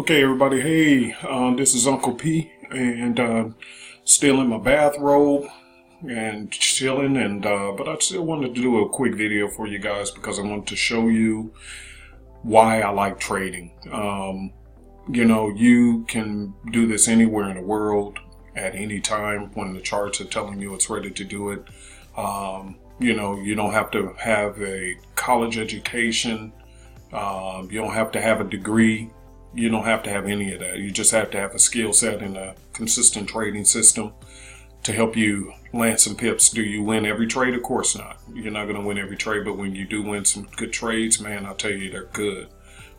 Okay, everybody. Hey, this is Uncle P, and still in my bathrobe and chilling. And but I still wanted to do a quick video for you guys because I want to show you why I like trading. You can do this anywhere in the world at any time when the charts are telling you it's ready to do it. You don't have to have a college education. You don't have to have a degree. You don't have to have any of that. You just have to have a skill set and a consistent trading system to help you land some pips. Do you win every trade? Of course not. You're not going to win every trade, but when you do win some good trades, man, I'll tell you, they're good.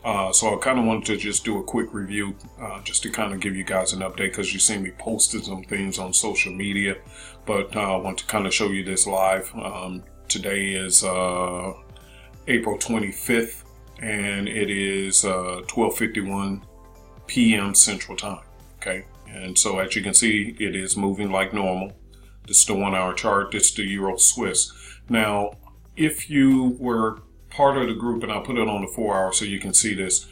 So I kind of wanted to just do a quick review just to kind of give you guys an update because you see me posting some things on social media, but I want to kind of show you this live. Today is April 25th. And it is 12:51 p.m. Central Time. Okay, and so as you can see, it is moving like normal. This is the 1 hour chart. This is the Euro Swiss. Now, if you were part of the group, and I'll put it on the 4 hour so you can see this,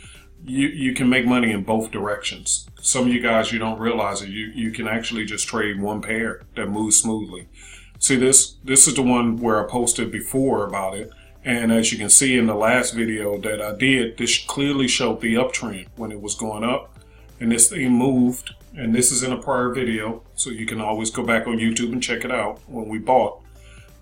you can make money in both directions. Some of you guys, you don't realize it. You can actually just trade one pair that moves smoothly. See, this is the one where I posted before about it. And as you can see in the last video that I did, this clearly showed the uptrend when it was going up, and this thing moved. And this is in a prior video, so you can always go back on YouTube and check it out when we bought.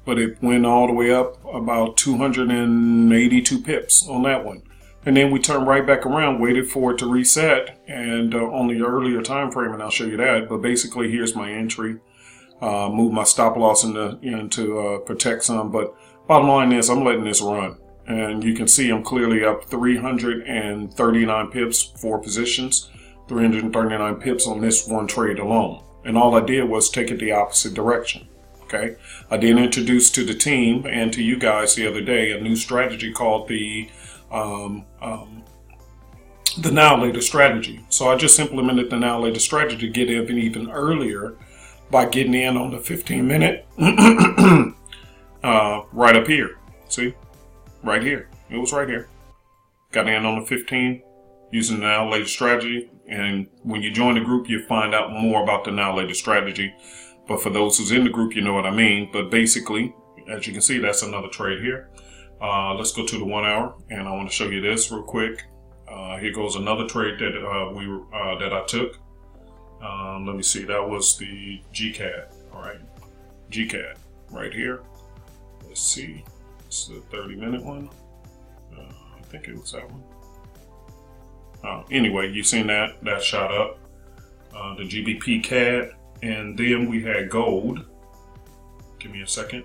But it went all the way up about 282 pips on that one. And then we turned right back around, waited for it to reset, and on the earlier time frame, and I'll show you that. But basically, here's my entry. Move my stop loss to protect some, but bottom line is I'm letting this run, and you can see I'm clearly up 339 pips, 4 positions, 339 pips on this one trade alone. And all I did was take it the opposite direction. Okay, I did introduce to the team and to you guys the other day a new strategy called the now later strategy. So I just implemented the now later strategy to get in even earlier by getting in on the 15-minute right up here. See, right here. It was right here. Got in on the 15 using the now later strategy. And when you join the group, you find out more about the now later strategy. But for those who's in the group, you know what I mean. But basically, as you can see, that's another trade here. Let's go to the 1 hour, and I want to show you this real quick. Here goes another trade that that I took. Let me see. That was the GCAD. All right, GCAD right here. Let's see. It's the 30-minute one. I think it was that one. Anyway, you've seen that shot up. The GBP CAD, and then we had gold. Give me a second.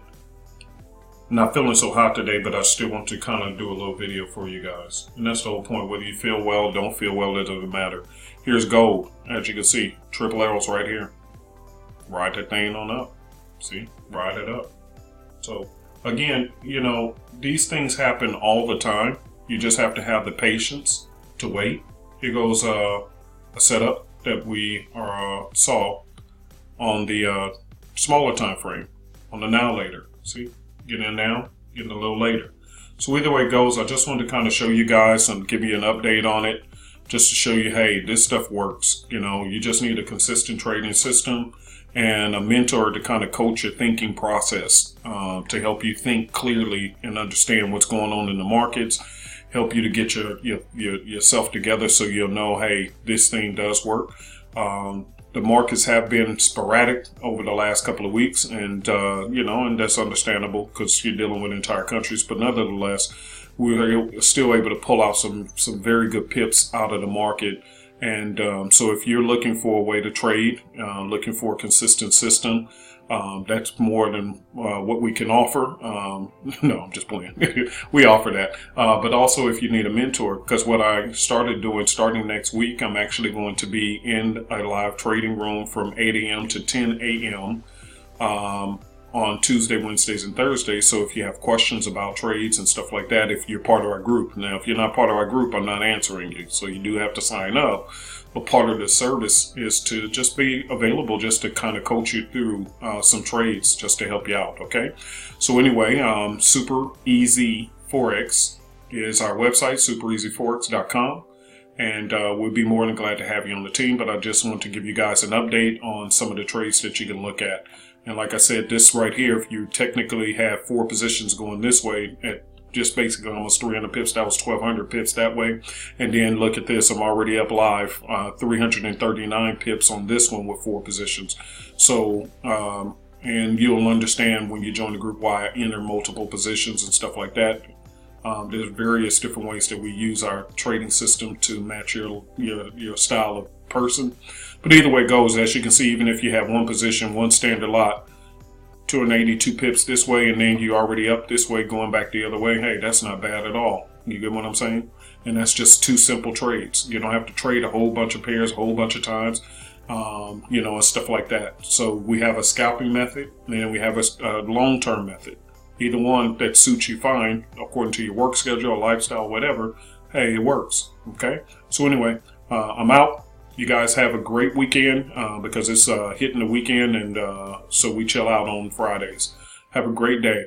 Not feeling so hot today, but I still want to kind of do a little video for you guys. And that's the whole point. Whether you feel well, don't feel well, it doesn't matter. Here's gold. As you can see, triple arrows right here. Ride that thing on up. See? Ride it up. So, again, these things happen all the time. You just have to have the patience to wait. Here goes a setup that we saw on the smaller time frame, on the now later. See? Getting in now, getting a little later. So either way it goes, I just wanted to kind of show you guys and give you an update on it, just to show you, hey, this stuff works. You just need a consistent trading system and a mentor to kind of coach your thinking process, to help you think clearly and understand what's going on in the markets, help you to get yourself together so you'll know, hey, this thing does work. The markets have been sporadic over the last couple of weeks, and and that's understandable because you're dealing with entire countries. But nevertheless, we were still able to pull out some very good pips out of the market. And so if you're looking for a way to trade, looking for a consistent system, that's more than what we can offer. No, I'm just playing. We offer that. But also if you need a mentor, because what I started doing starting next week, I'm actually going to be in a live trading room from 8 a.m. to 10 a.m. On Tuesday, Wednesdays, and Thursdays. So if you have questions about trades and stuff like that, if you're part of our group. Now, if you're not part of our group, I'm not answering you. So you do have to sign up. But part of the service is to just be available, just to kind of coach you through some trades, just to help you out. Okay. So anyway, Super Easy Forex is our website, superezforex.com. and we'll be more than glad to have you on the team. But I just want to give you guys an update on some of the trades that you can look at. And like I said, this right here, if you technically have 4 positions going this way at just basically almost 300 pips, that was 1,200 pips that way. And then look at this, I'm already up live, 339 pips on this one with 4 positions. So, and you'll understand when you join the group why I enter multiple positions and stuff like that. There's various different ways that we use our trading system to match your style of person. But either way it goes, as you can see, even if you have 1 position, 1 standard lot, 282 pips this way, and then you already up this way going back the other way, hey, that's not bad at all. You get what I'm saying? And that's just 2 simple trades. You don't have to trade a whole bunch of pairs a whole bunch of times, and stuff like that. So we have a scalping method, and then we have a long-term method. Either one that suits you fine, according to your work schedule, lifestyle, whatever, hey, it works, okay? So anyway, I'm out. You guys have a great weekend because it's hitting the weekend, and so we chill out on Fridays. Have a great day.